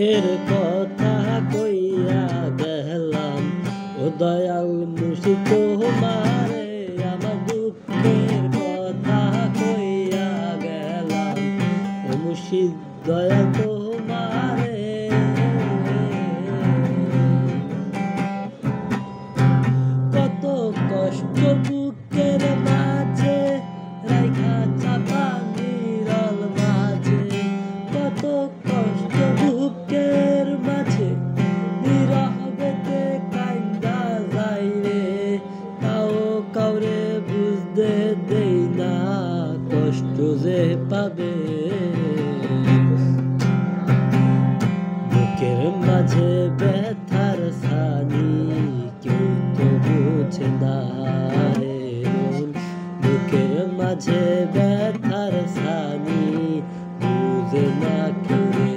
দুঃখের কথা কইয়া গেলাম ও দয়াল মুর্শিদ তোমারে, আমার দুঃখের কথা কইয়া গেলাম ও মুর্শিদ দয়াল তোমারে। কত কষ্ট বুকের মাঝে রাইখা চাপা নিরল মাঝে, কত কষ্ট বুকের মাঝে নীরবেতে কাইন্দা যাই রে, তাও কাউরে বুঝতে দেই না কষ্ট যে পাবে। বুকের মাঝে ব্যথার ছানি কেউ তো বুঝে না রে, বুকের মাঝে ব্যথার ছানি বুঝে না কেউ রে।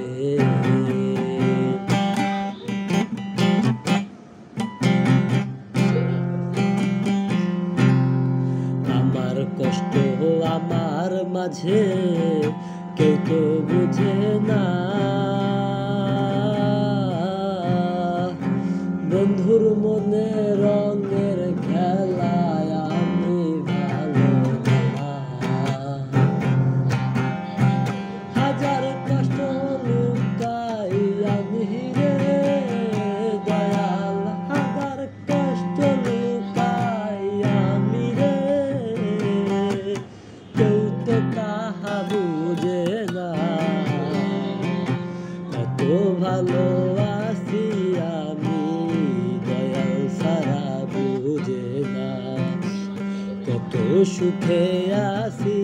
আমার কষ্ট আমার মাঝে কেউ তো বুঝে না, বন্ধুর মনে রঙের খেলায় আমি ভালো না। হাজার কষ্ট লুকাই আমি রে দয়াল, হাজার কষ্ট লুকাই আমি রে, কেউ তো তাহা বুঝে না। কত ভালো আছি আমি দয়াল সারা বুঝে না, কত সুখে আছি